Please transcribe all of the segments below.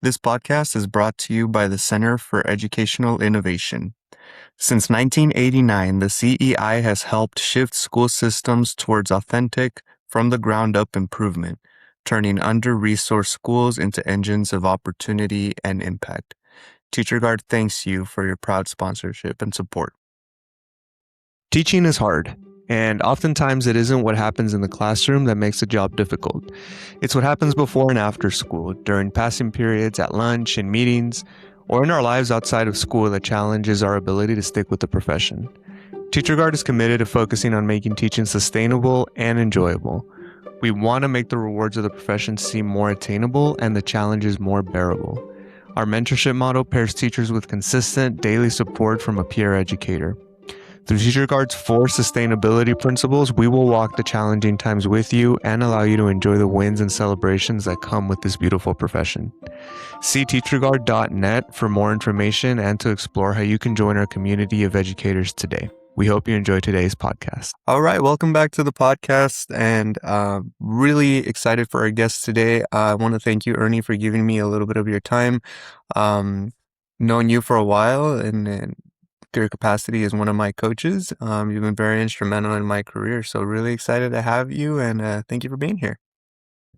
This podcast is brought to you by the Center for Educational Innovation. Since 1989, the CEI has helped shift school systems towards authentic, from the ground up improvement, turning under-resourced schools into engines of opportunity and impact. TeacherGuard thanks you for your proud sponsorship and support. Teaching is hard, and oftentimes it isn't what happens in the classroom that makes the job difficult. It's what happens before and after school, during passing periods, at lunch, in meetings, or in our lives outside of school that challenges our ability to stick with the profession. TeacherGuard is committed to focusing on making teaching sustainable and enjoyable. We want to make the rewards of the profession seem more attainable and the challenges more bearable. Our mentorship model pairs teachers with consistent daily support from a peer educator. Through TeacherGuard's 4 sustainability principles, we will walk the challenging times with you and allow you to enjoy the wins and celebrations that come with this beautiful profession. See teacherguard.net for more information and to explore how you can join our community of educators today. We hope you enjoy today's podcast. All right, welcome back to the podcast, and really excited for our guest today. I want to thank you, Ernie, for giving me a little bit of your time. Known you for a while, and your capacity as one of my coaches. You've been very instrumental in my career, so really excited to have you, and thank you for being here.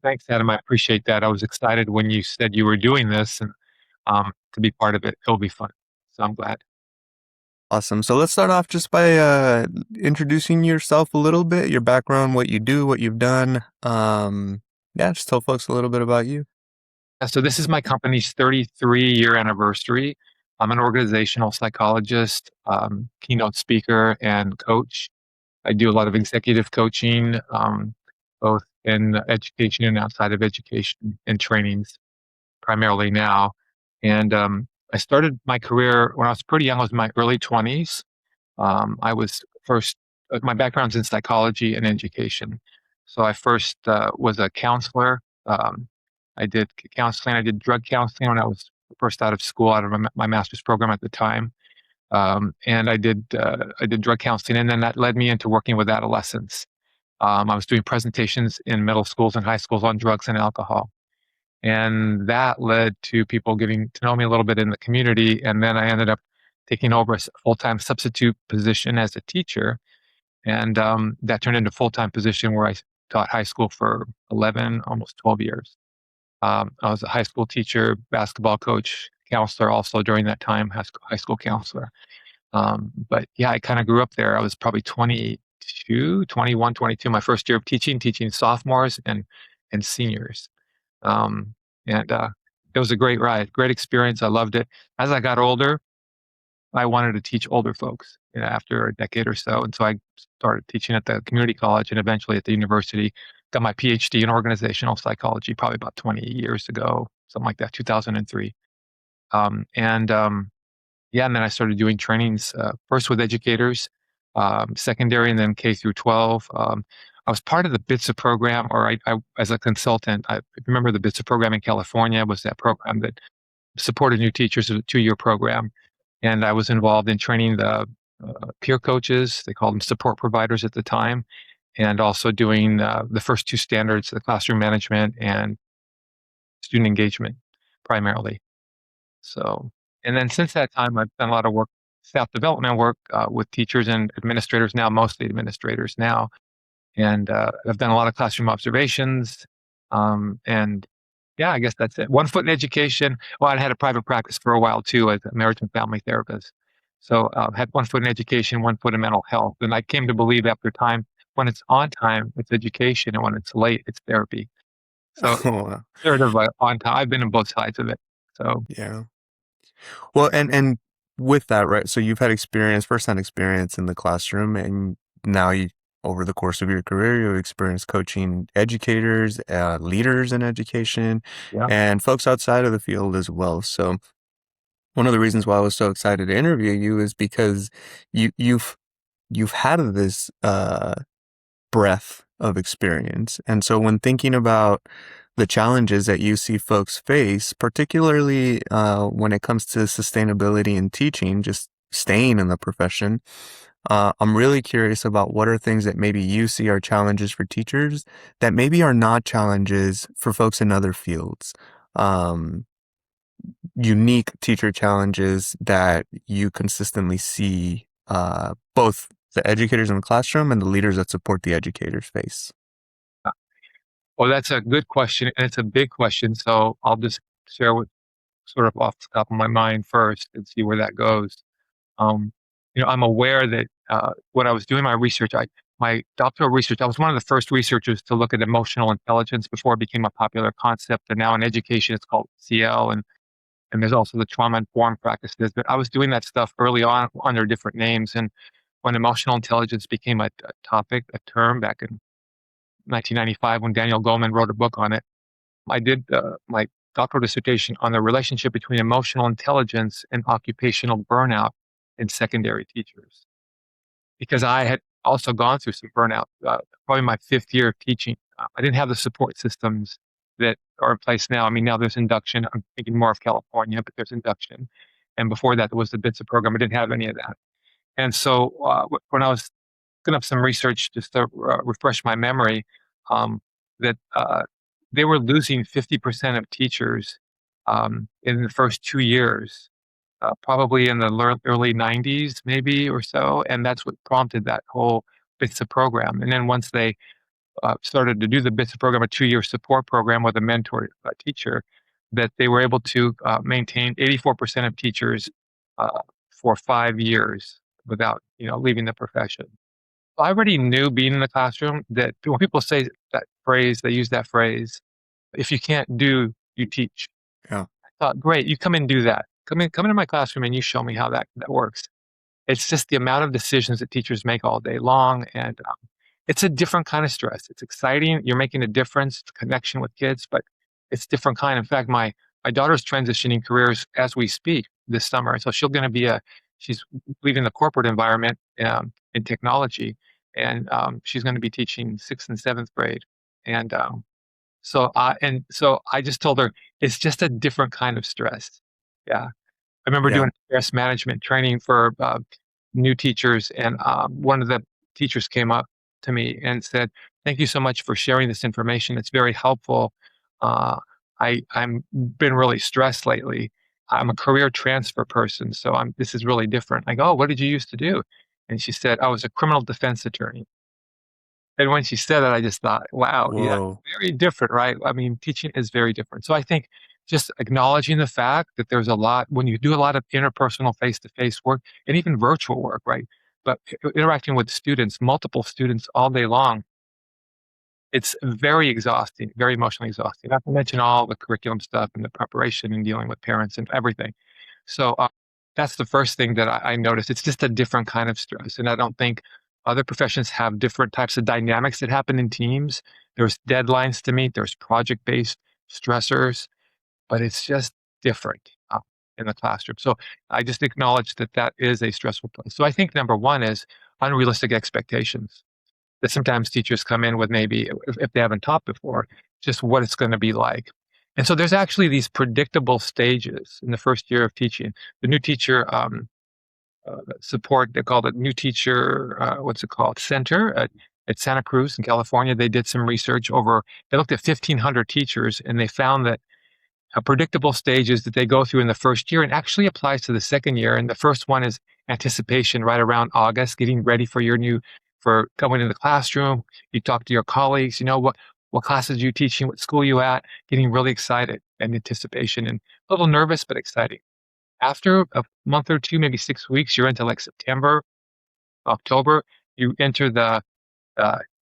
Thanks, Adam. I appreciate that. I was excited when you said you were doing this, and to be part of it, it'll be fun. So I'm glad. Awesome. So let's start off just by introducing yourself a little bit, your background, what you do, what you've done. Just tell folks a little bit about you. So this is my company's 33-year anniversary. I'm an organizational psychologist, keynote speaker, and coach. I do a lot of executive coaching, both in education and outside of education and trainings, primarily now. And I started my career when I was pretty young. I was in my early 20s. I was first, my background's in psychology and education. So I first was a counselor. I did counseling. I did drug counseling when I was first out of school, out of my master's program at the time. And I did drug counseling, and then that led me into working with adolescents. I was doing presentations in middle schools and high schools on drugs and alcohol. And that led to people getting to know me a little bit in the community. And then I ended up taking over a full-time substitute position as a teacher. And that turned into a full-time position where I taught high school for 11, almost 12 years. I was a high school teacher, basketball coach, counselor also during that time, high school counselor. But yeah, I kind of grew up there. I was probably 22, 21, 22, my first year of teaching sophomores and seniors. And it was a great ride, great experience. I loved it. As I got older, I wanted to teach older folks, after a decade or so. And so I started teaching at the community college and eventually at the university. Got my PhD in organizational psychology probably about 20 years ago, something like that, 2003. And then I started doing trainings, first with educators, secondary, and then K through 12. I was part of the BITSA program, or I as a consultant. I remember the BITSA program in California was that program that supported new teachers, a 2-year program. And I was involved in training the peer coaches. They called them support providers at the time, and also doing the first 2 standards, the classroom management and student engagement primarily. So, and then since that time, I've done a lot of work, staff development work with teachers and administrators now, mostly administrators now. And I've done a lot of classroom observations. And yeah, I guess that's it. One foot in education. Well, I had a private practice for a while too as a marriage and family therapist. So had one foot in education, one foot in mental health. And I came to believe after time, when it's on time, it's education, and when it's late, it's therapy. So Oh, sort of on time. I've been on both sides of it. So yeah. Well, and with that, right? So you've had firsthand experience in the classroom, and now over the course of your career, you've experienced coaching educators, leaders in education, yeah. and folks outside of the field as well. So one of the reasons why I was so excited to interview you is because you've had this breadth of experience, and so when thinking about the challenges that you see folks face, particularly when it comes to sustainability in teaching, just staying in the profession. I'm really curious about what are things that maybe you see are challenges for teachers that maybe are not challenges for folks in other fields. Um, unique teacher challenges that you consistently see both the educators in the classroom and the leaders that support the educators face? Well, that's a good question, and it's a big question. So I'll just share what sort of off the top of my mind first and see where that goes. Um, I'm aware that when I was doing my research, my doctoral research, I was one of the first researchers to look at emotional intelligence before it became a popular concept. And now in education, it's called CL, and there's also the trauma informed practices. But I was doing that stuff early on under different names. And when emotional intelligence became a topic, a term back in 1995, when Daniel Goleman wrote a book on it, I did my doctoral dissertation on the relationship between emotional intelligence and occupational burnout in secondary teachers. Because I had also gone through some burnout, probably my fifth year of teaching. I didn't have the support systems that are in place now. I mean, now there's induction. I'm thinking more of California, but there's induction. And before that, there was the BITSA program. I didn't have any of that. And so when I was looking up some research just to refresh my memory, that they were losing 50% of teachers in the first 2 years, probably in the early 90s, maybe or so. And that's what prompted that whole BITSA program. And then once they started to do the BITSA program, a 2 year support program with a mentor teacher, that they were able to maintain 84% of teachers for 5 years without, leaving the profession. I already knew being in the classroom that when people say that phrase, they use that phrase, if you can't do, you teach. Yeah. I thought, great, you come and do that. Come into my classroom and you show me how that works. It's just the amount of decisions that teachers make all day long, and it's a different kind of stress. It's exciting. You're making a difference, it's a connection with kids, but it's different kind. In fact, my daughter's transitioning careers as we speak this summer, so she's leaving the corporate environment in technology, and she's going to be teaching sixth and seventh grade, and so I just told her it's just a different kind of stress. Yeah. I remember Yeah. doing stress management training for new teachers, and one of the teachers came up to me and said, "Thank you so much for sharing this information. It's very helpful. Uh, I'm been really stressed lately. I'm a career transfer person, so this is really different." I go, "Oh, what did you used to do?" And she said, "I was a criminal defense attorney." And when she said that, I just thought, wow, yeah, Whoa. very different, right? I mean, teaching is very different. So I think just acknowledging the fact that there's a lot, when you do a lot of interpersonal face to face work and even virtual work, right? But interacting with students, multiple students all day long, it's very exhausting, very emotionally exhausting. Not to mention all the curriculum stuff and the preparation and dealing with parents and everything. So that's the first thing that I noticed. It's just a different kind of stress. And I don't think other professions have different types of dynamics that happen in teams. There's deadlines to meet, there's project based stressors, but it's just different in the classroom. So I just acknowledge that that is a stressful place. So I think number one is unrealistic expectations that sometimes teachers come in with, maybe if they haven't taught before, just what it's going to be like. And so there's actually these predictable stages in the first year of teaching. The new teacher support, they called it New Teacher, what's it called, Center at Santa Cruz in California. They did some research they looked at 1,500 teachers, and they found that predictable stages that they go through in the first year and actually applies to the second year. And the first one is anticipation, right around August, getting ready for going in the classroom. You talk to your colleagues, what classes are you teaching, what school you at, getting really excited and anticipation and a little nervous, but exciting. After a month or two, maybe 6 weeks, you're into like September, October, you enter the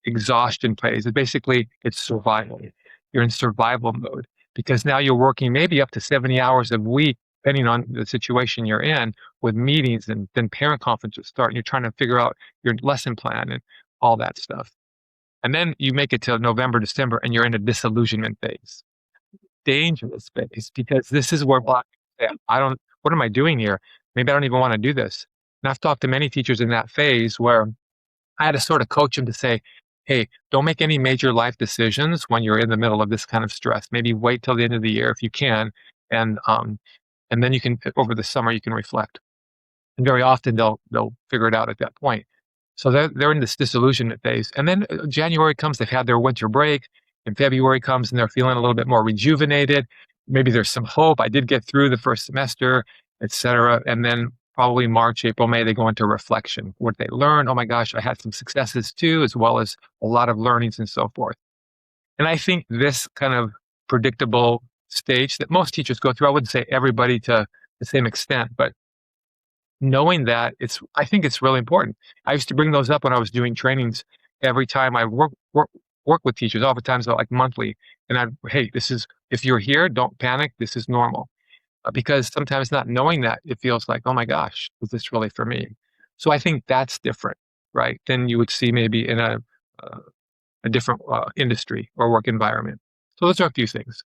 exhaustion phase. It's survival. You're in survival mode because now you're working maybe up to 70 hours a week, depending on the situation you're in, with meetings, and then parent conferences start, and you're trying to figure out your lesson plan and all that stuff. And then you make it to November, December, and you're in a disillusionment phase, dangerous phase, because this is where Black people say, what am I doing here? Maybe I don't even want to do this. And I've talked to many teachers in that phase where I had to sort of coach them to say, hey, don't make any major life decisions when you're in the middle of this kind of stress. Maybe wait till the end of the year if you can. And then you can, over the summer, you can reflect. And very often they'll figure it out at that point. So they're in this disillusionment phase. And then January comes, they've had their winter break, and February comes and they're feeling a little bit more rejuvenated. maybe there's some hope. I did get through the first semester, etc. And then probably March, April, May, they go into reflection. What they learn? Oh my gosh, I had some successes too, as well as a lot of learnings and so forth. And I think this kind of predictable stage that most teachers go through, I wouldn't say everybody to the same extent, but knowing that I think it's really important. I used to bring those up when I was doing trainings every time I work with teachers, oftentimes like monthly. And hey, if you're here, don't panic. This is normal. Because sometimes not knowing that, it feels like, oh my gosh, is this really for me? So I think that's different, right? Than you would see maybe in uh, a different industry or work environment. So those are a few things.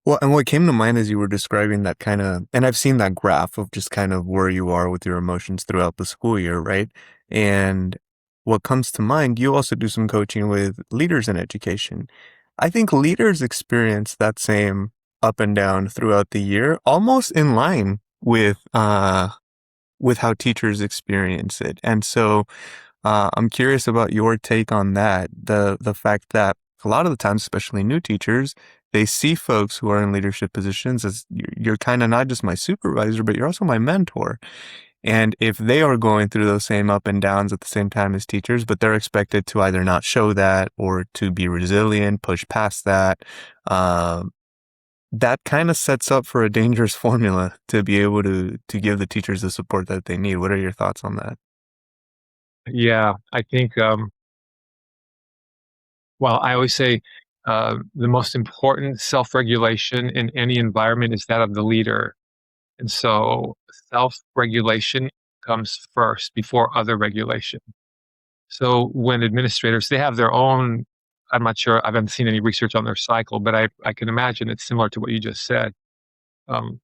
Well, and what came to mind as you were describing that kind of, and I've seen that graph of just kind of where you are with your emotions throughout the school year, right? And what comes to mind, you also do some coaching with leaders in education. I think leaders experience that same up and down throughout the year, almost in line with how teachers experience it. And so I'm curious about your take on that. The fact that a lot of the times, especially new teachers, they see folks who are in leadership positions as you're kind of not just my supervisor, but you're also my mentor. And if they are going through those same up and downs at the same time as teachers, but they're expected to either not show that or to be resilient, push past that, um, that kind of sets up for a dangerous formula to be able to give the teachers the support that they need. What are your thoughts on that? Yeah, I think, well, I always say the most important self regulation in any environment is that of the leader. And so self regulation comes first before other regulation. So when administrators, they have their own, I'm not sure, I haven't seen any research on their cycle, but I can imagine it's similar to what you just said. Um,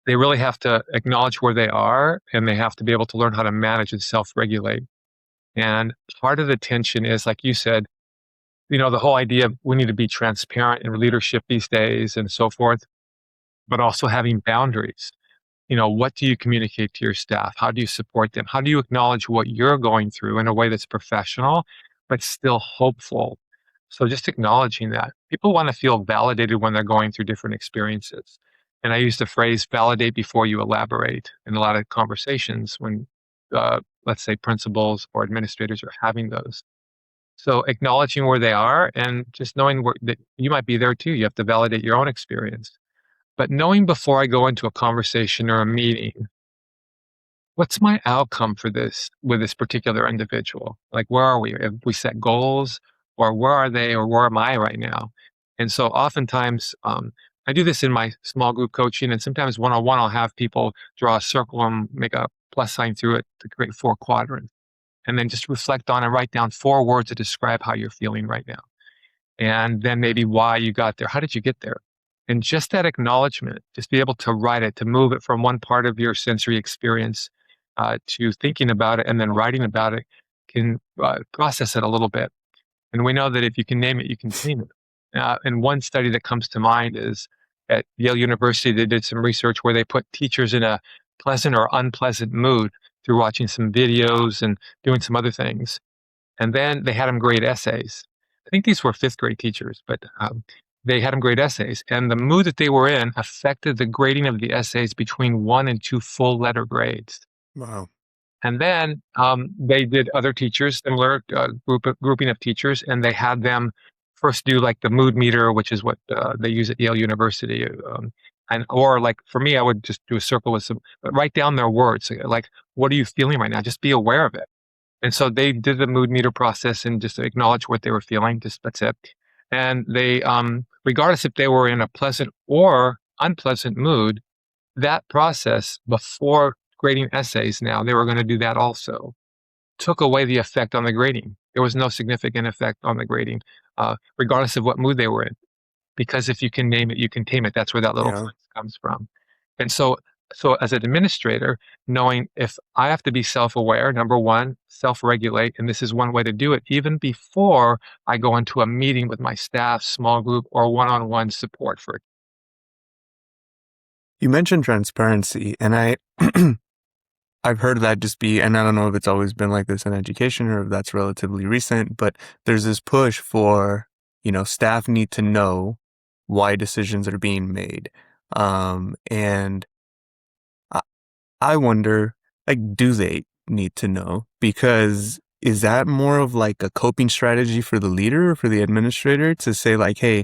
they really have to acknowledge where they are and they have to be able to learn how to manage and self regulate. And part of the tension is, like you said, the whole idea of we need to be transparent in leadership these days and so forth, but also having boundaries. What do you communicate to your staff? How do you support them? How do you acknowledge what you're going through in a way that's professional, but still hopeful? So just acknowledging that. People want to feel validated when they're going through different experiences. And I use the phrase validate before you elaborate in a lot of conversations when, let's say, principals or administrators are having those. So acknowledging where they are and just knowing that you might be there too. You have to validate your own experience. But knowing before I go into a conversation or a meeting, what's my outcome for this with this particular individual? Like, where are we? Have we set goals, or where are they, or where am I right now? And so, oftentimes, I do this in my small group coaching, and sometimes one on one, I'll have people draw a circle and make a plus sign through it to create 4 quadrants, and then just reflect on and write down 4 words to describe how you're feeling right now, and then maybe why you got there. How did you get there? And just that acknowledgement, just be able to write it, to move it from one part of your sensory experience to thinking about it and then writing about it can process it a little bit. And we know that if you can name it, you can tame it. And one study that comes to mind is at Yale University, they did some research where they put teachers in a pleasant or unpleasant mood through watching some videos and doing some other things. And then they had them grade essays. I think these were fifth grade teachers, but they had them grade essays. And the mood that they were in affected the grading of the essays between 1 and 2 full letter grades. Wow. And then they did other teachers, similar grouping of teachers, and they had them first do like the mood meter, which is what they use at Yale University. Or like for me, I would just do a circle with some, but write down their words. Like, what are you feeling right now? Just be aware of it. And so they did the mood meter process and just acknowledge what they were feeling. Just that's it. And they, regardless if they were in a pleasant or unpleasant mood, that process before grading essays now, they were going to do that also, took away the effect on the grading. There was no significant effect on the grading, regardless of what mood they were in. Because if you can name it, you can tame it. That's where that little Yeah. phrase comes from. And so as an administrator, knowing if I have to be self-aware, number one, self-regulate, and this is one way to do it, even before I go into a meeting with my staff, small group, or one-on-one support for it. You mentioned transparency, and I've heard that just be, and I don't know if it's always been like this in education or if that's relatively recent, but there's this push for, staff need to know why decisions are being made. And I, I wonder, like, do they need to know? Because is that more of like a coping strategy for the leader or for the administrator to say like, hey,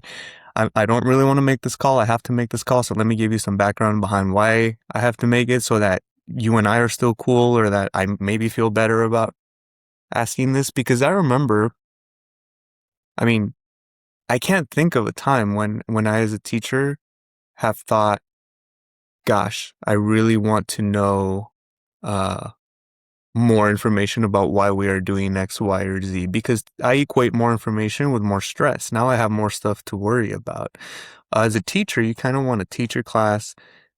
I don't really want to make this call. I have to make this call. So let me give you some background behind why I have to make it so that you and I are still cool or that I maybe feel better about asking this. Because I remember, I mean, I can't think of a time when I as a teacher have thought, gosh, I really want to know uh more information about why we are doing X, Y, or Z because I equate more information with more stress. Now I have more stuff to worry about. As a teacher, you kind of want to teach your class.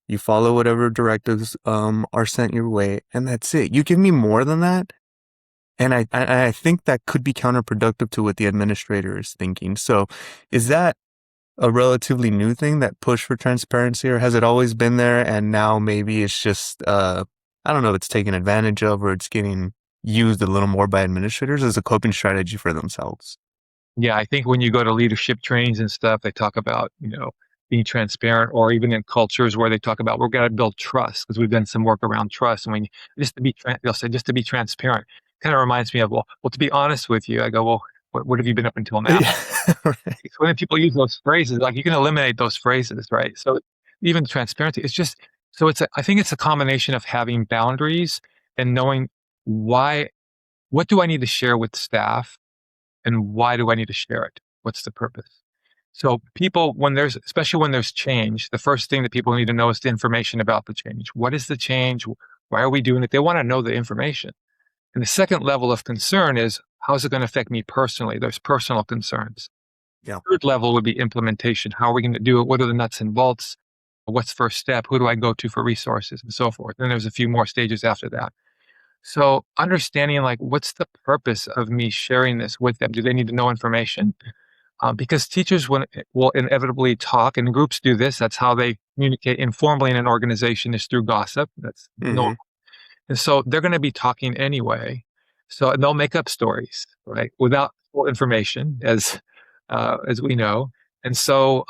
You follow whatever directives are sent your way, and that's it. You give me more than that, and I think that could be counterproductive to what the administrator is thinking. So, is that a relatively new thing, that push for transparency, or has it always been there and now maybe it's just I don't know if it's taken advantage of or it's getting used a little more by administrators as a coping strategy for themselves? Yeah, I think when you go to leadership trainings and stuff, they talk about, being transparent, or even in cultures where they talk about we're going to build trust because we've done some work around trust. And when you, just to be, they'll say just to be transparent. Kind of reminds me of well, to be honest with you, I go, well, what have you been up until now? Yeah. Right. So when people use those phrases, like you can eliminate those phrases, right? So even transparency, it's just so I think it's a combination of having boundaries and knowing why, what do I need to share with staff and why do I need to share it? What's the purpose? So people, especially when there's change, the first thing that people need to know is the information about the change. What is the change? Why are we doing it? They want to know the information. And the second level of concern is how is it going to affect me personally? There's personal concerns. Yeah. Third level would be implementation. How are we going to do it? What are the nuts and bolts? What's first step? Who do I go to for resources and so forth? Then there's a few more stages after that. So understanding like what's the purpose of me sharing this with them? Do they need to know information? Because teachers will inevitably talk, and groups do this. That's how they communicate informally in an organization is through gossip. That's no, Hmm. and so they're going to be talking anyway. So they'll make up stories, right, without full information, as we know. And so,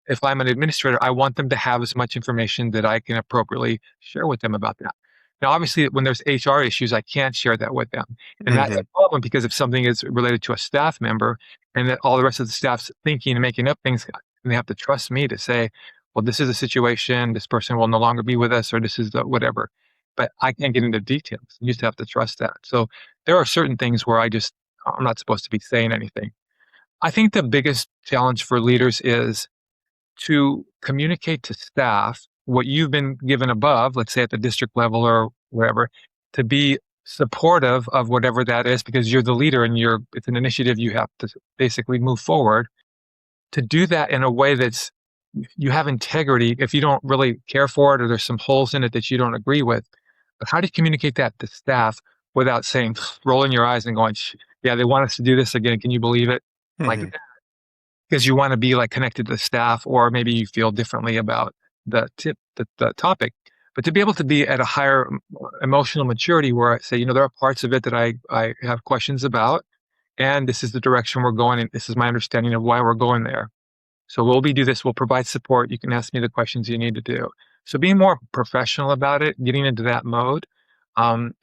if I'm an administrator, I want them to have as much information that I can appropriately share with them about that. Now, obviously, when there's HR issues, I can't share that with them, and that's a Hmm. problem because if something is related to a staff member, and that all the rest of the staff's thinking and making up things, and they have to trust me to say, "Well, this is a situation. This person will no longer be with us, or this is the whatever." But I can't get into details. You just have to trust that. So there are certain things where I'm not supposed to be saying anything. I think the biggest challenge for leaders is to communicate to staff what you've been given above, let's say at the district level or wherever, to be supportive of whatever that is because you're the leader and it's an initiative you have to basically move forward to do that in a way that's you have integrity if you don't really care for it or there's some holes in it that you don't agree with. But how do you communicate that to staff without saying, rolling your eyes and going, yeah, they want us to do this again. Can you believe it? Like, Hmm. because you want to be like connected to the staff, or maybe you feel differently about the topic. But to be able to be at a higher emotional maturity where I say, there are parts of it that I have questions about, and this is the direction we're going, and this is my understanding of why we're going there. So we do this, we'll provide support. You can ask me the questions you need to do. So being more professional about it, getting into that mode,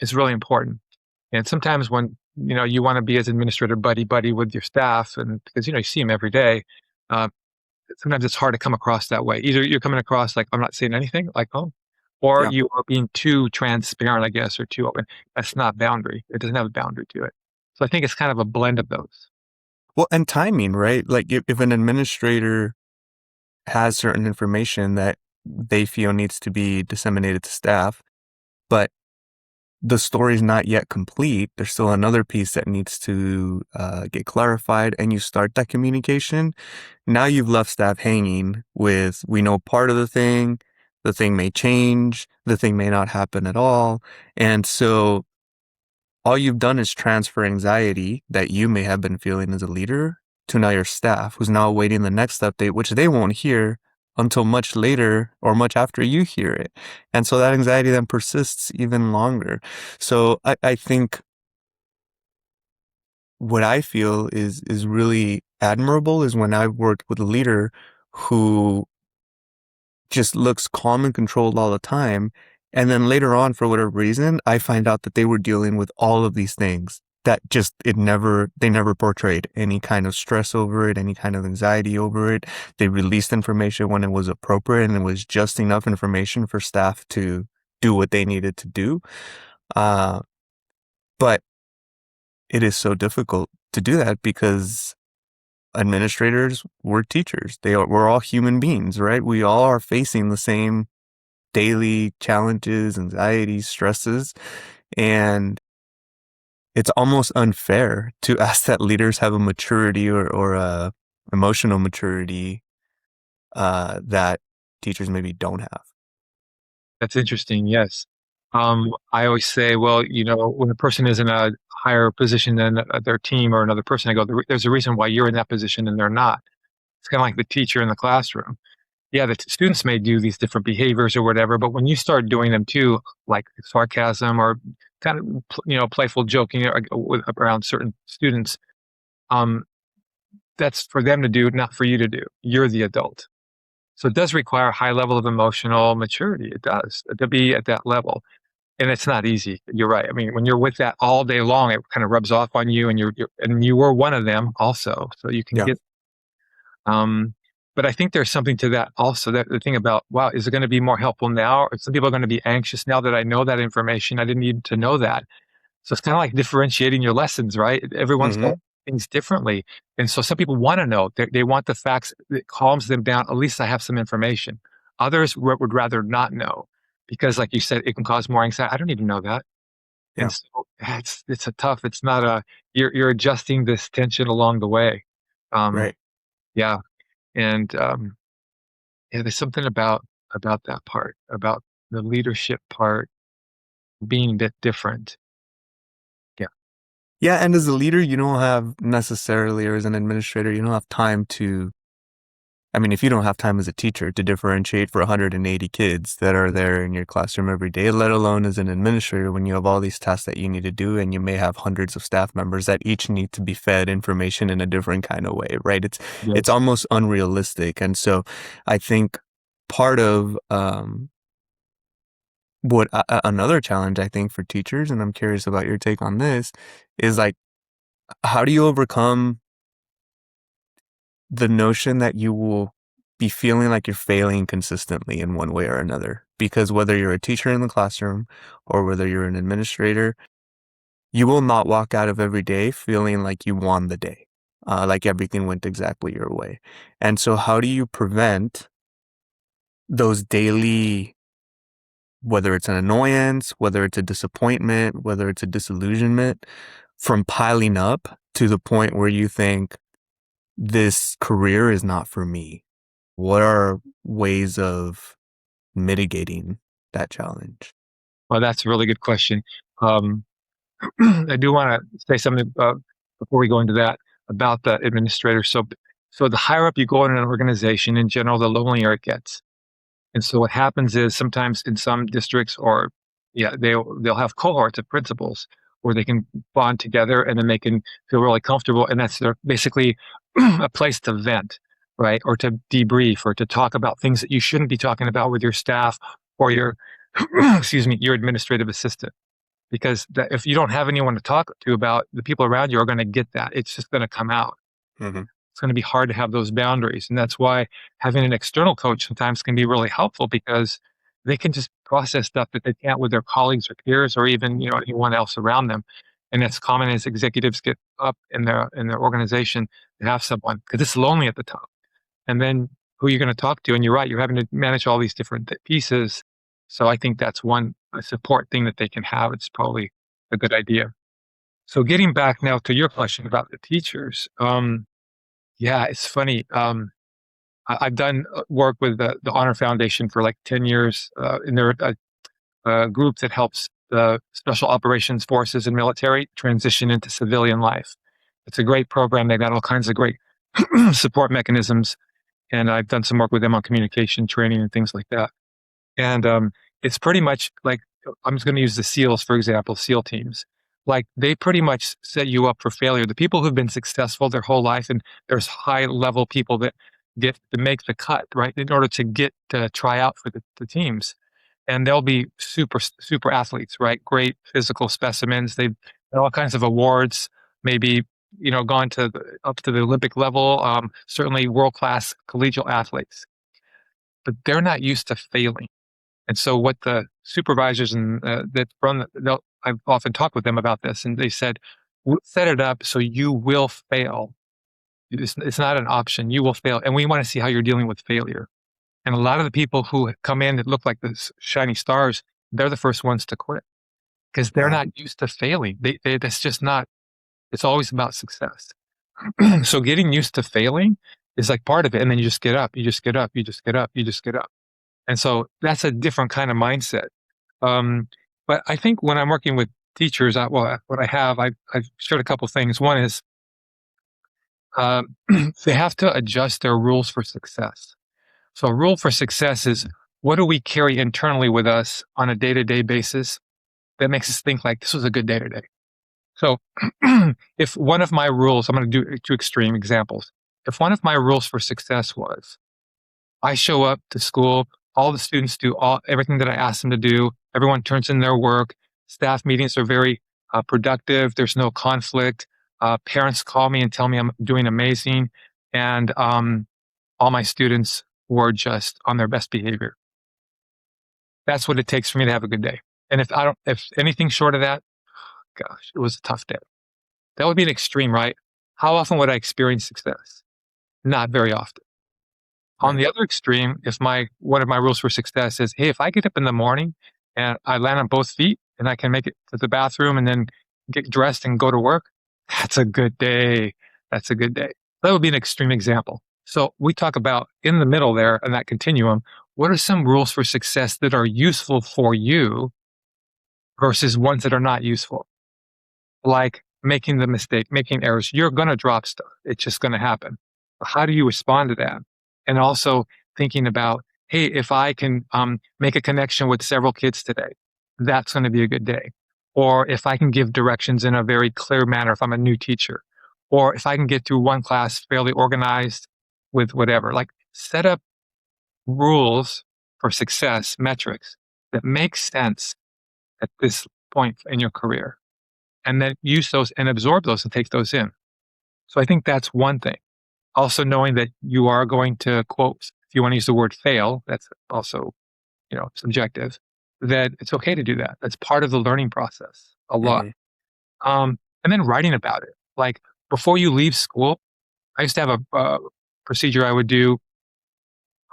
is really important. And sometimes when, you want to be as administrator buddy buddy with your staff and because, you see them every day, uh, sometimes it's hard to come across that way. Either you're coming across like, I'm not saying anything like, oh, or Yeah. you are being too transparent, I guess, or too open. That's not boundary. It doesn't have a boundary to it. So I think it's kind of a blend of those. Well, and timing, right? Like if an administrator has certain information that they feel needs to be disseminated to staff, but the story's not yet complete. There's still another piece that needs to get clarified, and you start that communication. Now you've left staff hanging with, we know part of the thing may change, the thing may not happen at all. And so all you've done is transfer anxiety that you may have been feeling as a leader to now your staff, who's now awaiting the next update, which they won't hear until much later or much after you hear it. And so that anxiety then persists even longer. So I think what I feel is really admirable is when I've worked with a leader who just looks calm and controlled all the time. And then later on, for whatever reason, I find out that they were dealing with all of these things that just, they never portrayed any kind of stress over it, any kind of anxiety over it. They released information when it was appropriate, and it was just enough information for staff to do what they needed to do. Uh, but it is so difficult to do that because administrators were teachers. We're all human beings, right? We all are facing the same daily challenges, anxieties, stresses, and it's almost unfair to ask that leaders have a maturity or a emotional maturity that teachers maybe don't have. That's interesting. Yes. I always say, well, when a person is in a higher position than their team or another person, I go, there's a reason why you're in that position and they're not. It's kind of like the teacher in the classroom. Yeah, the students may do these different behaviors or whatever, but when you start doing them too, like sarcasm or kind of, playful joking around certain students, um, that's for them to do, not for you to do. You're the adult. So it does require a high level of emotional maturity. It does to be at that level. And it's not easy. You're right. I mean, when you're with that all day long, it kind of rubs off on you, and and you were one of them also. So you can Yeah. get, um, but I think there's something to that also. That the thing about, wow, is it going to be more helpful now? Or some people are going to be anxious now that I know that information. I didn't need to know that. So it's kind of like differentiating your lessons, right? Everyone's got Mm-hmm. things differently. And so some people want to know, they want the facts that calms them down. At least I have some information. Others would rather not know because, like you said, it can cause more anxiety. I don't need to know that. And Yeah. so it's a tough, it's not a, you're adjusting this tension along the way. Um, Right. yeah. And, yeah, there's something about that part, about the leadership part being a bit different. Yeah. Yeah. And as a leader, you don't have necessarily, or as an administrator, you don't have time to, I mean, if you don't have time as a teacher to differentiate for 180 kids that are there in your classroom every day, let alone as an administrator when you have all these tasks that you need to do and you may have hundreds of staff members that each need to be fed information in a different kind of way, right? It's Yes. almost unrealistic. And so I think part of another challenge I think for teachers, and I'm curious about your take on this, is like, how do you overcome the notion that you will be feeling like you're failing consistently in one way or another? Because whether you're a teacher in the classroom or whether you're an administrator, you will not walk out of every day feeling like you won the day, like everything went exactly your way. And so, how do you prevent those daily, whether it's an annoyance, whether it's a disappointment, whether it's a disillusionment, from piling up to the point where you think, this career is not for me? What are ways of mitigating that challenge? Well, that's a really good question. Um, I do want to say something before we go into that about the administrator. So the higher up you go in an organization, in general, the lonelier it gets. And so what happens is sometimes in some districts, or yeah, they'll have cohorts of principals where they can bond together, and then they can feel really comfortable, and that's their basically a place to vent, right, or to debrief, or to talk about things that you shouldn't be talking about with your staff or your excuse me, your administrative assistant. Because if you don't have anyone to talk to about, the people around you are going to get that. It's just going to come out. Mm-hmm. It's going to be hard to have those boundaries. And that's why having an external coach sometimes can be really helpful, because they can just process stuff that they can't with their colleagues or peers or even, anyone else around them. And it's common as executives get up in their organization to have someone, because it's lonely at the top. And then who you're going to talk to. And you're right, you're having to manage all these different pieces. So I think that's one a support thing that they can have. It's probably a good idea. So getting back now to your question about the teachers. Yeah, it's funny. I've done work with the Honor Foundation for like 10 years, and they're a group that helps the special operations forces and military transition into civilian life. It's a great program. They've got all kinds of great support mechanisms, and I've done some work with them on communication training and things like that. And it's pretty much like, I'm just going to use the SEALs, for example, SEAL teams. Like, they pretty much set you up for failure. The people who've been successful their whole life, and there's high level people that get to make the cut, right? In order to get to try out for the teams. And they'll be super athletes, right? Great physical specimens. They've had all kinds of awards, maybe, gone up to the Olympic level, certainly world-class collegiate athletes, but they're not used to failing. And so what the supervisors and that run, I've often talked with them about this, and they said, set it up so you will fail. It's not an option. You will fail. And we want to see how you're dealing with failure. And a lot of the people who come in that look like the shiny stars, they're the first ones to quit because they're Yeah. not used to failing. That's just not, it's always about success. So getting used to failing is like part of it. And then you just get up, you just get up, you just get up, you just get up. And so that's a different kind of mindset. But I think when I'm working with teachers, what I have, I've shared a couple things. One is they have to adjust their rules for success. So a rule for success is, what do we carry internally with us on a day-to-day basis that makes us think like this was a good day today? So if one of my rules, I'm going to do two extreme examples. If one of my rules for success was I show up to school, all the students do everything that I ask them to do, everyone turns in their work, staff meetings are very productive, there's no conflict, parents call me and tell me I'm doing amazing, and all my students were just on their best behavior. That's what it takes for me to have a good day. And if anything short of that, gosh, it was a tough day. That would be an extreme, right? How often would I experience success? Not very often. On Right. the other extreme, if one of my rules for success is, hey, if I get up in the morning and I land on both feet and I can make it to the bathroom and then get dressed and go to work, that's a good day. That's a good day. That would be an extreme example. So we talk about in the middle there in that continuum, what are some rules for success that are useful for you versus ones that are not useful? Like making the mistake, making errors. You're going to drop stuff. It's just going to happen. How do you respond to that? And also thinking about, hey, if I can make a connection with several kids today, that's going to be a good day. Or if I can give directions in a very clear manner, if I'm a new teacher, or if I can get through one class fairly organized with whatever, like set up rules for success metrics that make sense at this point in your career, and then use those and absorb those and take those in. So I think that's one thing. Also knowing that you are going to quote, if you want to use the word fail, that's also, subjective, that it's okay to do that. That's part of the learning process a lot. Hmm. And then writing about it. Like before you leave school, I used to have a procedure I would do,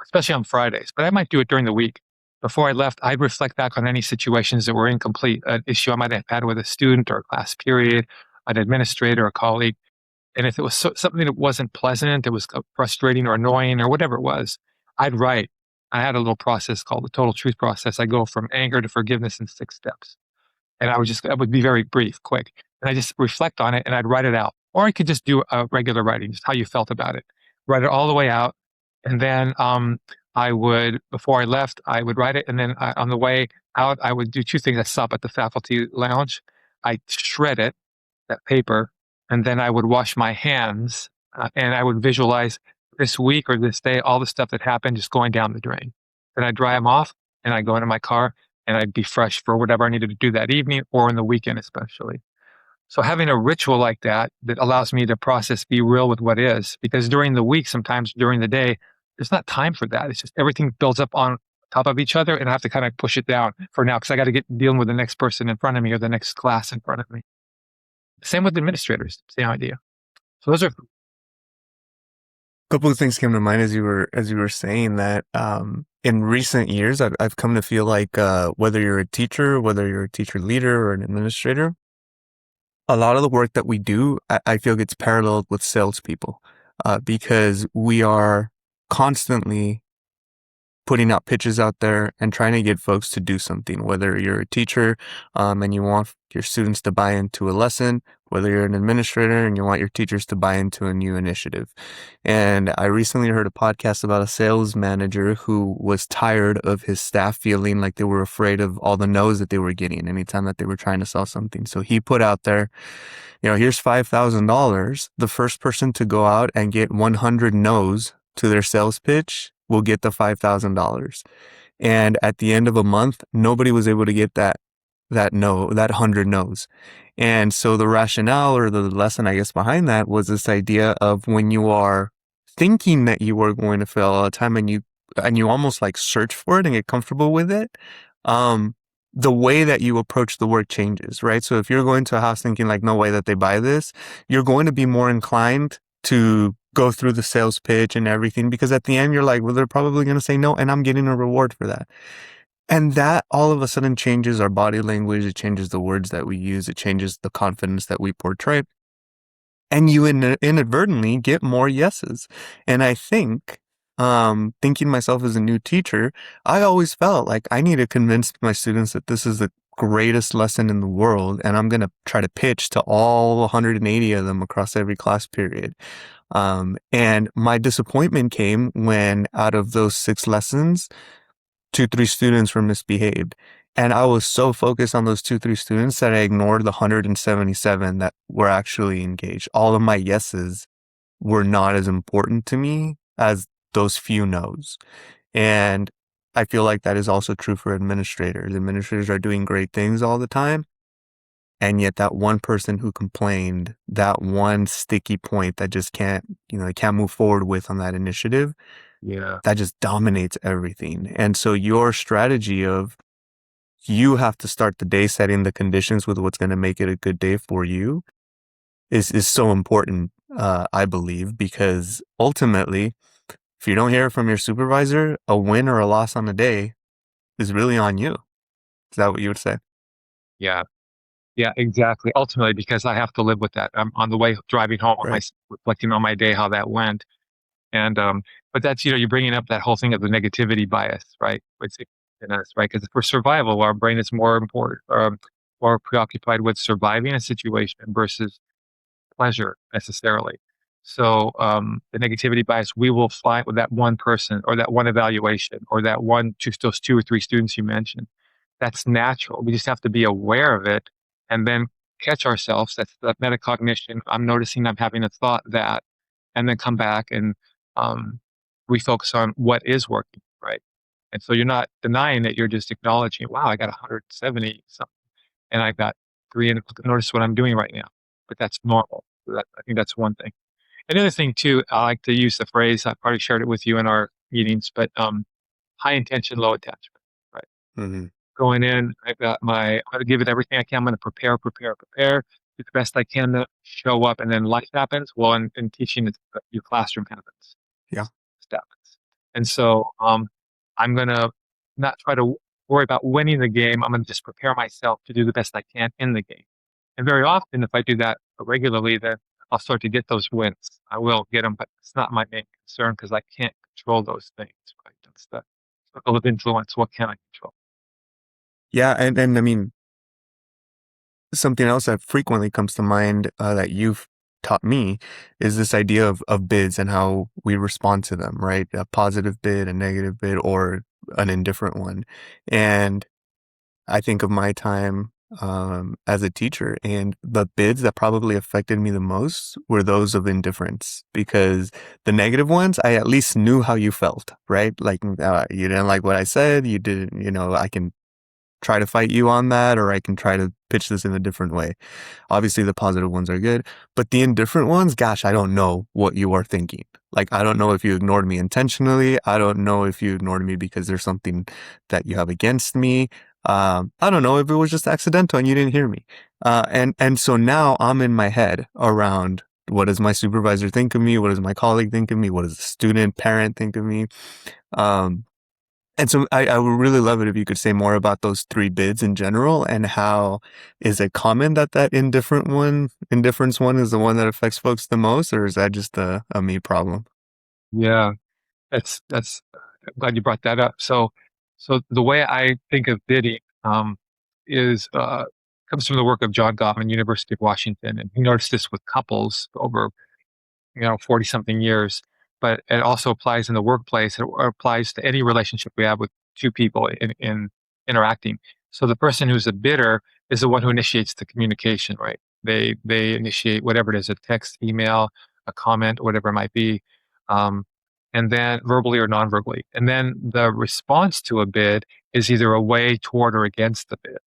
especially on Fridays, but I might do it during the week. Before I left, I'd reflect back on any situations that were incomplete, an issue I might have had with a student or a class period, an administrator, a colleague. And if it was something that wasn't pleasant, it was frustrating or annoying or whatever it was, I'd write. I had a little process called the total truth process. I go from anger to forgiveness in 6 steps. And I would be very brief, quick. And I just reflect on it and I'd write it out. Or I could just do a regular writing, just how you felt about it. Write it all the way out. And then before I left, I would write it. And then on the way out, I would do two things. I stop at the faculty lounge. I shred it, that paper, and then I would wash my hands and I would visualize this week or this day, all the stuff that happened just going down the drain. Then I'd dry them off and I'd go into my car and I'd be fresh for whatever I needed to do that evening or in the weekend, especially. So having a ritual like that allows me to process, be real with what is, because during the week, sometimes during the day, there's not time for that. It's just everything builds up on top of each other and I have to kind of push it down for now because I got to get dealing with the next person in front of me or the next class in front of me. Same with administrators, same idea. So those are Couple of things came to mind as you were saying that. In recent years, I've come to feel like whether you're a teacher, whether you're a teacher leader or an administrator, a lot of the work that we do, I feel gets paralleled with salespeople, because we are constantly putting out pitches out there and trying to get folks to do something, whether you're a teacher, and you want your students to buy into a lesson, whether you're an administrator and you want your teachers to buy into a new initiative. And I recently heard a podcast about a sales manager who was tired of his staff feeling like they were afraid of all the no's that they were getting anytime that they were trying to sell something. So he put out there, here's $5,000. The first person to go out and get 100 no's to their sales pitch will get the $5,000. And at the end of a month, nobody was able to get that 100 no's. And so the rationale or the lesson, I guess, behind that was this idea of when you are thinking that you are going to fail all the time and you almost like search for it and get comfortable with it, um, the way that you approach the work changes, right? So if you're going to a house thinking like, no way that they buy this, you're going to be more inclined to go through the sales pitch and everything, because at the end you're like, well, they're probably going to say no, and I'm getting a reward for that. And that all of a sudden changes our body language. It changes the words that we use. It changes the confidence that we portray. And you inadvertently get more yeses. And I think, thinking myself as a new teacher, I always felt like I need to convince my students that this is the greatest lesson in the world. And I'm going to try to pitch to all 180 of them across every class period. And my disappointment came when out of those 6 lessons, 2, 3 students were misbehaved. And I was so focused on those 2, 3 students that I ignored the 177 that were actually engaged. All of my yeses were not as important to me as those few no's. And I feel like that is also true for administrators. Administrators are doing great things all the time. And yet that one person who complained, that one sticky point that just they can't move forward with on that initiative, Yeah. that just dominates everything. And so your strategy of you have to start the day setting the conditions with what's going to make it a good day for you is so important, I believe, because ultimately, if you don't hear it from your supervisor, a win or a loss on the day is really on you. Is that what you would say? Yeah. Yeah, exactly. Ultimately, because I have to live with that. I'm on the way driving home, Right. reflecting on my day, how that went. And, but that's, you're bringing up that whole thing of the negativity bias, right? It's in us, right? Because for survival, our brain is more important, more preoccupied with surviving a situation versus pleasure necessarily. So, the negativity bias, we will find with that one person or that one evaluation or that those 2 or 3 students you mentioned. That's natural. We just have to be aware of it and then catch ourselves. That's the metacognition. I'm noticing I'm having a thought that, and then come back and refocus on what is working, right? And so you're not denying it. You're just acknowledging, wow, I got 170 something, and I got 3, and notice what I'm doing right now. But that's normal. So I think that's one thing. Another thing too, I like to use the phrase. I probably shared it with you in our meetings, but high intention, low attachment. Right, Mm-hmm. going in, I'm gonna give it everything I can. I'm gonna prepare, do the best I can to show up, and then life happens. Well, in teaching, your classroom happens. Yeah. It happens. And so, I'm gonna not try to worry about winning the game. I'm gonna just prepare myself to do the best I can in the game. And very often, if I do that regularly, then I'll start to get those wins. I will get them, but it's not my main concern because I can't control those things, right? That's the circle of influence. What can I control? Yeah. And I mean, something else that frequently comes to mind that you've taught me is this idea of bids and how we respond to them, right? A positive bid, a negative bid, or an indifferent one. And I think of my time as a teacher, and the bids that probably affected me the most were those of indifference, because the negative ones, I at least knew how you felt, right? Like, you didn't like what I said. You didn't, I can try to fight you on that, or I can try to pitch this in a different way. Obviously, the positive ones are good, but the indifferent ones, gosh, I don't know what you are thinking. Like, I don't know if you ignored me intentionally. I don't know if you ignored me because there's something that you have against me. I don't know if it was just accidental and you didn't hear me. And so now I'm in my head around, what does my supervisor think of me? What does my colleague think of me? What does the student, parent think of me? Um, and so I would really love it if you could say more about those 3 bids in general, and how is it common that indifference one is the one that affects folks the most, or is that just a me problem? Yeah, that's. I'm glad you brought that up. So the way I think of bidding is comes from the work of John Gottman, University of Washington, and he noticed this with couples over 40 something years, but it also applies in the workplace. It applies to any relationship we have with 2 people in interacting. So the person who's a bidder is the one who initiates the communication, right? They initiate whatever it is, a text, email, a comment, whatever it might be. Um, and then verbally or non-verbally. And then the response to a bid is either away, toward, or against the bid.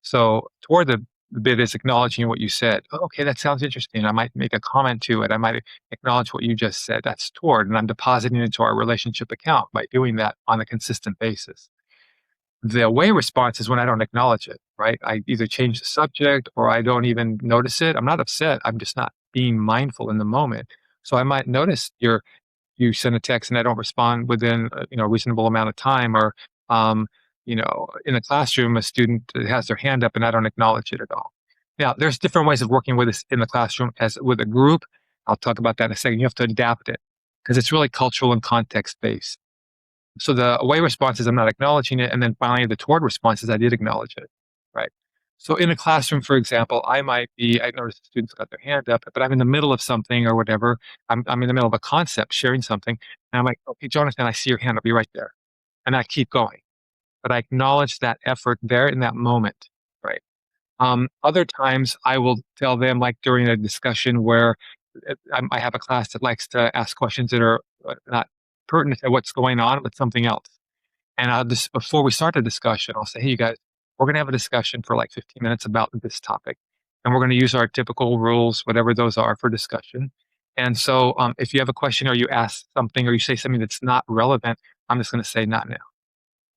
So toward the bid is acknowledging what you said. Oh, okay, that sounds interesting. I might make a comment to it. I might acknowledge what you just said. That's toward, and I'm depositing it into our relationship account by doing that on a consistent basis. The away response is when I don't acknowledge it, right? I either change the subject or I don't even notice it. I'm not upset. I'm just not being mindful in the moment. So I might notice you send a text and I don't respond within a reasonable amount of time, or in a classroom a student has their hand up and I don't acknowledge it at all. Now, there's different ways of working with this in the classroom as with a group. I'll talk about that in a second. You have to adapt it because it's really cultural and context based. So the away response is I'm not acknowledging it, and then finally the toward response is I did acknowledge it, right? So in a classroom, for example, I noticed the students got their hand up, but I'm in the middle of something or whatever. I'm in the middle of a concept, sharing something, and I'm like, okay, Jonathan, I see your hand. I'll be right there, and I keep going, but I acknowledge that effort there in that moment, right? Other times I will tell them, like during a discussion where I have a class that likes to ask questions that are not pertinent to what's going on, but something else. And I'll just, before we start the discussion, I'll say, hey, you guys, we're going to have a discussion for like 15 minutes about this topic. And we're going to use our typical rules, whatever those are, for discussion. And so if you have a question or you ask something or you say something that's not relevant, I'm just going to say not now.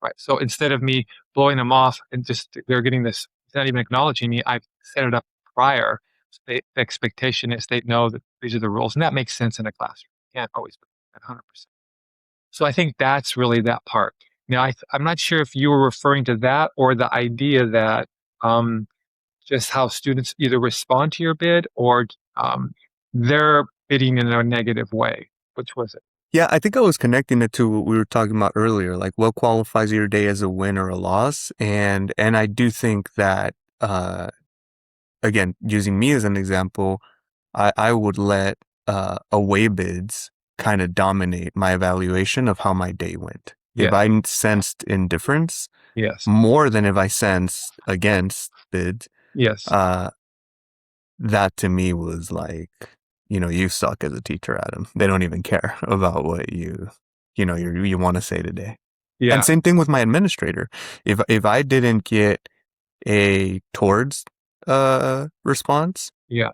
Right. So instead of me blowing them off and just they're getting this, not even acknowledging me, I've set it up prior. So the expectation is they know that these are the rules. And that makes sense in a classroom. You can't always be at 100%. So I think that's really that part. Now, I'm not sure if you were referring to that or the idea that um, just how students either respond to your bid or they're bidding in a negative way. Which was it? Yeah, I think I was connecting it to what we were talking about earlier, like what qualifies your day as a win or a loss. And I do think that again, using me as an example, I would let away bids kind of dominate my evaluation of how my day went. If Yes. I sensed indifference Yes. more than if I sensed against bids, Yes. uh, that to me was like, you suck as a teacher, Adam. They don't even care about what you want to say today. And Yeah. same thing with my administrator. If I didn't get a towards response, Yeah.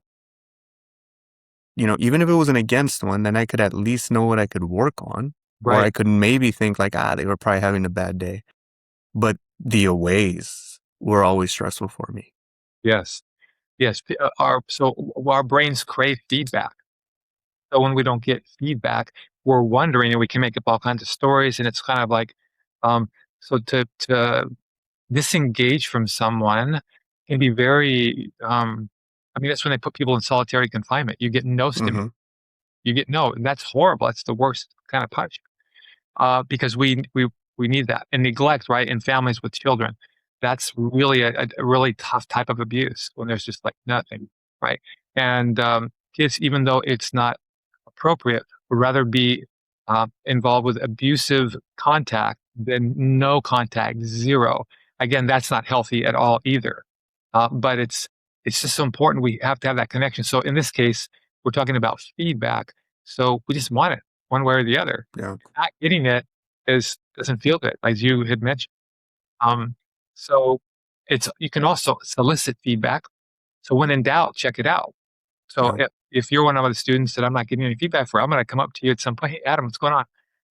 even if it was an against one, then I could at least know what I could work on, or I Right. could maybe think like, they were probably having a bad day. But the aways were always stressful for me. Yes. Yes. Our brains crave feedback. So when we don't get feedback, we're wondering, and we can make up all kinds of stories. And it's kind of like, so to disengage from someone can be very. That's when they put people in solitary confinement. You get no stimulus. Mm-hmm. You get no, and that's horrible. That's the worst kind of punishment. Because we need that. And neglect, right, in families with children, that's really a really tough type of abuse when there's just like nothing, right? And kids, even though it's not appropriate, would rather be involved with abusive contact than no contact, zero. Again, that's not healthy at all either. But it's just so important. We have to have that connection. So in this case, we're talking about feedback. So we just want it one way or the other. Yeah. Not getting it doesn't feel good, as you had mentioned. Um, so you can also solicit feedback. So when in doubt, check it out. So Yeah. if you're one of the students that I'm not getting any feedback for, I'm going to come up to you at some point. Hey, Adam, what's going on?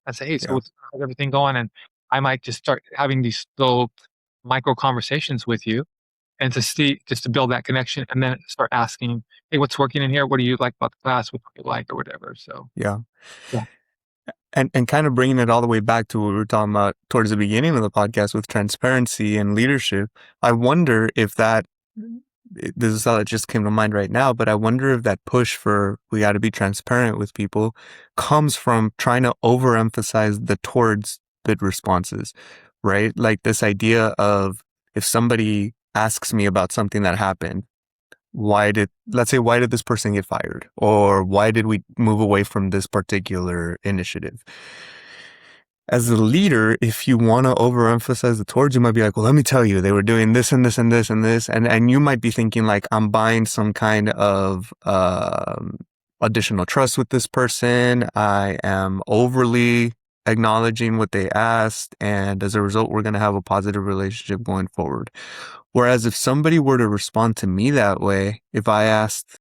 I say, hey, so Yeah. how's everything going? And I might just start having these little micro conversations with you, and to see, just to build that connection, and then start asking, hey, what's working in here? What do you like about the class? What do you like, or whatever? So Yeah. yeah, And kind of bringing it all the way back to what we were talking about towards the beginning of the podcast with transparency and leadership, I wonder if this is how it just came to mind right now, but I wonder if that push for we got to be transparent with people comes from trying to overemphasize the towards bid responses, right? Like this idea of if somebody asks me about something that happened, let's say, why did this person get fired? Or why did we move away from this particular initiative? As a leader, if you want to overemphasize the towards, you might be like, well, let me tell you, they were doing this and this and this and this. And you might be thinking like, I'm buying some kind of, additional trust with this person. I am overly acknowledging what they asked. And as a result, we're going to have a positive relationship going forward. Whereas if somebody were to respond to me that way, if I asked,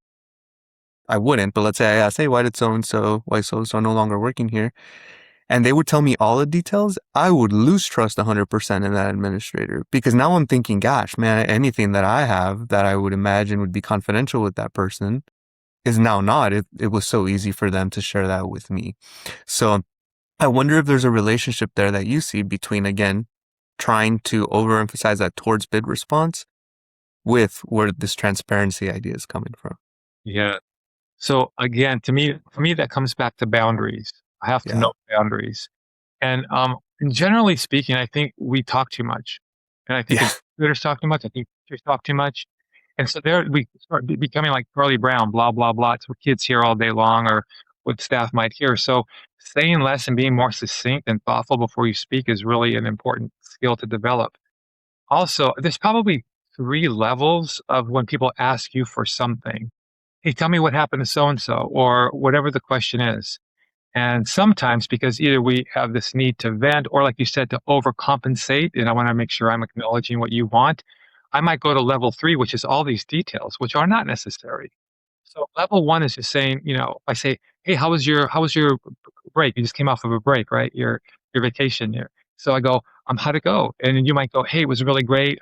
I wouldn't, but let's say I asked, hey, why so-and-so no longer working here? And they would tell me all the details, I would lose trust 100% in that administrator because now I'm thinking, gosh, man, anything that I have that I would imagine would be confidential with that person is now not. It was so easy for them to share that with me. So I wonder if there's a relationship there that you see between, again, trying to overemphasize that towards bid response with where this transparency idea is coming from. Yeah. So again, for me, that comes back to boundaries. I have to Yeah. know boundaries. And generally speaking, I think we talk too much. And I think Yeah. administrators talk too much. I think teachers talk too much. And so there we start becoming like Charlie Brown, blah, blah, blah. It's what kids hear all day long or what staff might hear. So saying less and being more succinct and thoughtful before you speak is really an important skill to develop. Also, there's probably three levels of when people ask you for something. Hey, tell me what happened to so and so, or whatever the question is. And sometimes because either we have this need to vent or, like you said, to overcompensate, and I want to make sure I'm acknowledging what you want, I might go to level three, which is all these details, which are not necessary. So level one is just saying, I say, hey, how was your break? You just came off of a break, right? Your vacation here. So I go, how'd it go? And then you might go, hey, it was really great.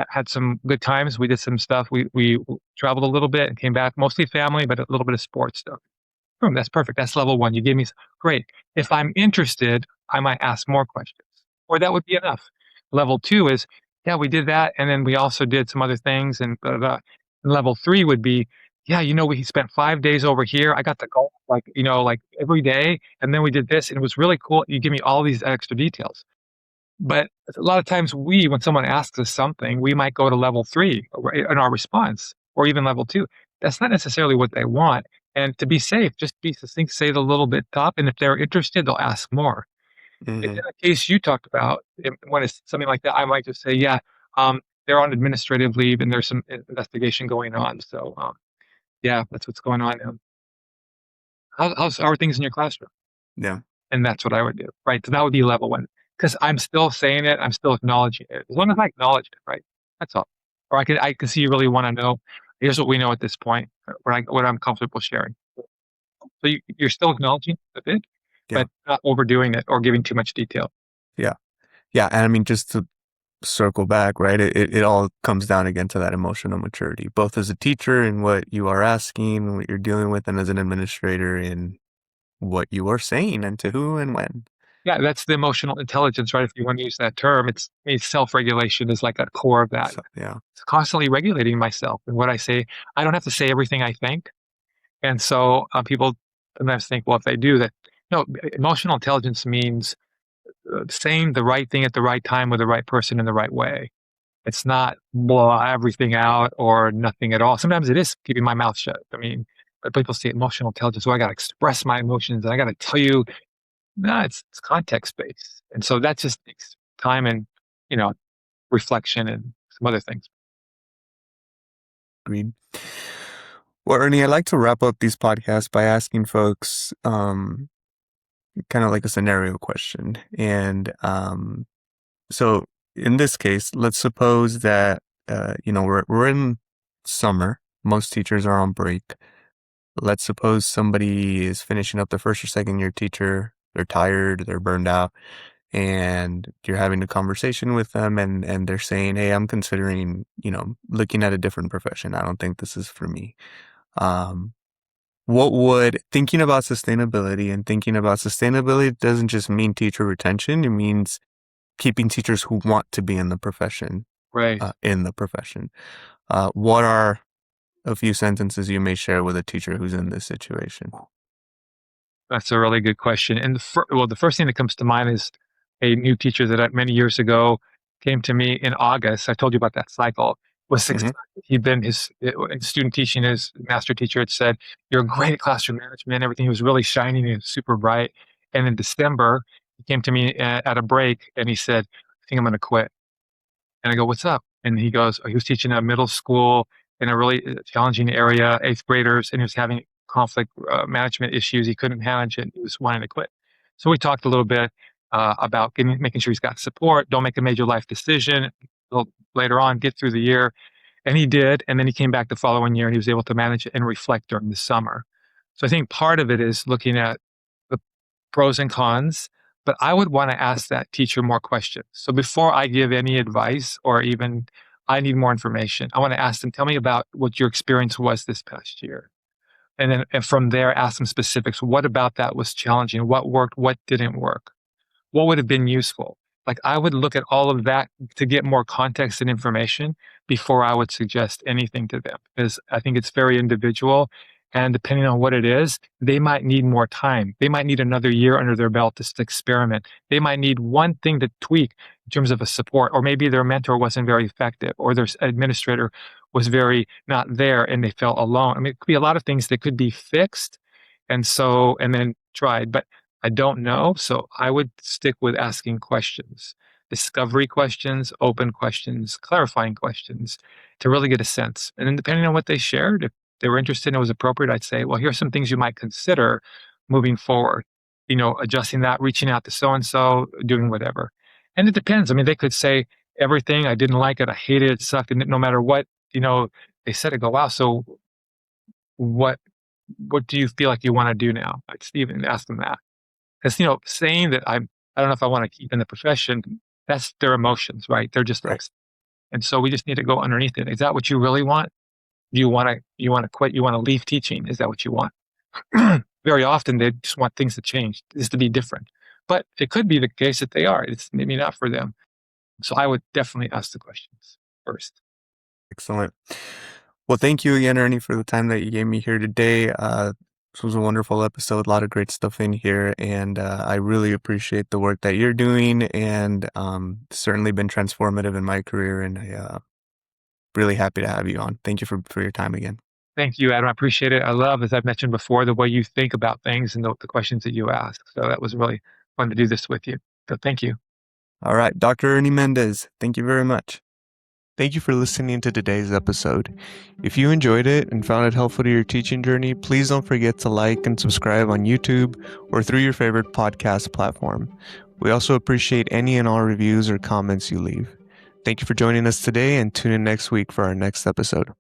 Had some good times. We did some stuff. We traveled a little bit and came back, mostly family, but a little bit of sports stuff. Boom, that's perfect. That's level one. You gave me great. If I'm interested, I might ask more questions, or that would be enough. Level two is, yeah, we did that, and then we also did some other things, and blah, blah, blah. And level three would be, yeah, we spent 5 days over here. I got to go like every day, and then we did this, and it was really cool. You give me all these extra details. But a lot of times when someone asks us something, we might go to level three in our response, or even level two. That's not necessarily what they want. And to be safe, just be succinct, say the little bit top, and if they're interested, they'll ask more. In Hmm. the case you talked about, when it's something like that, I might just say, yeah, they're on administrative leave and there's some investigation going on. So, yeah, that's what's going on. How are things in your classroom? Yeah. And that's what I would do, right? So that would be level one. Because I'm still saying it, I'm still acknowledging it. As long as I acknowledge it, right? That's all. Or I can see you really want to know. Here's what we know at this point. What I'm comfortable sharing. So you're still acknowledging a bit, Yeah. but not overdoing it or giving too much detail. Yeah. Yeah. And I mean, just to circle back, right? It all comes down again to that emotional maturity, both as a teacher in what you are asking, and what you're dealing with, and as an administrator in what you are saying and to who and when. Yeah, that's the emotional intelligence, right? If you want to use that term, it's self-regulation is like at core of that. So, yeah. It's constantly regulating myself and what I say. I don't have to say everything I think. And so people sometimes think, well, if they do that, no, emotional intelligence means saying the right thing at the right time with the right person in the right way. It's not blah everything out or nothing at all. Sometimes it is keeping my mouth shut. I mean, but people say emotional intelligence. So I got to express my emotions and I got to tell you, no, it's context based. And so that just takes time and, you know, reflection and some other things. Agreed. Well, Ernie, I like to wrap up these podcasts by asking folks kind of like a scenario question. And so in this case, let's suppose that we're in summer. Most teachers are on break. Let's suppose somebody is finishing up their first or second year teacher. They're tired, they're burned out, and you're having a conversation with them and they're saying, hey, I'm considering, looking at a different profession. I don't think this is for me. Um, thinking about sustainability doesn't just mean teacher retention. It means keeping teachers who want to be in the profession, Right. in the profession. What are a few sentences you may share with a teacher who's in this situation? That's a really good question. And the first thing that comes to mind is a new teacher that many years ago came to me in August. I told you about that cycle. Was Hmm. he'd been his student teaching, his master teacher had said, "You're great at classroom management." Everything, he was really shining and super bright. And in December, he came to me at a break and he said, "I think I'm going to quit." And I go, "What's up?" And he goes, he was teaching a middle school in a really challenging area, eighth graders, and he was having conflict management issues. He couldn't manage it. He was wanting to quit. So we talked a little bit about making sure he's got support. Don't make a major life decision. He'll later on get through the year. And he did. And then he came back the following year and he was able to manage it and reflect during the summer. So I think part of it is looking at the pros and cons, but I would want to ask that teacher more questions. So before I give any advice or even I need more information, I want to ask them, tell me about what your experience was this past year. And from there, ask them specifics. What about that was challenging? What worked? What didn't work? What would have been useful? Like I would look at all of that to get more context and information before I would suggest anything to them, because I think it's very individual. And depending on what it is, they might need more time. They might need another year under their belt to experiment. They might need one thing to tweak in terms of a support, or maybe their mentor wasn't very effective, or their administrator was very not there and they felt alone. I mean, it could be a lot of things that could be fixed and then tried. But I don't know. So I would stick with asking questions, discovery questions, open questions, clarifying questions to really get a sense. And then depending on what they shared, if they were interested and it was appropriate, I'd say, well, here's some things you might consider moving forward, adjusting that, reaching out to so-and-so, doing whatever. And it depends. I mean, they could say everything. I didn't like it. I hated it. It sucked. And no matter what, they said, I go, wow. So what do you feel like you want to do now? I'd even ask them that. Because, saying that I don't know if I want to keep in the profession, that's their emotions, right? They're just Right. and so we just need to go underneath it. Is that what you really want? Do you want to quit? You want to leave teaching? Is that what you want? Very often they just want things to change, just to be different. But it could be the case that they are. It's maybe not for them. So I would definitely ask the questions first. Excellent. Well, thank you again, Ernie, for the time that you gave me here today. This was a wonderful episode, a lot of great stuff in here, and I really appreciate the work that you're doing, and certainly been transformative in my career, and I really happy to have you on. Thank you for your time again. Thank you, Adam. I appreciate it. I love, as I've mentioned before, the way you think about things and the questions that you ask. So that was really fun to do this with you. So thank you. All right, Dr. Ernie Mendes, thank you very much. Thank you for listening to today's episode. If you enjoyed it and found it helpful to your teaching journey, please don't forget to like and subscribe on YouTube or through your favorite podcast platform. We also appreciate any and all reviews or comments you leave. Thank you for joining us today, and tune in next week for our next episode.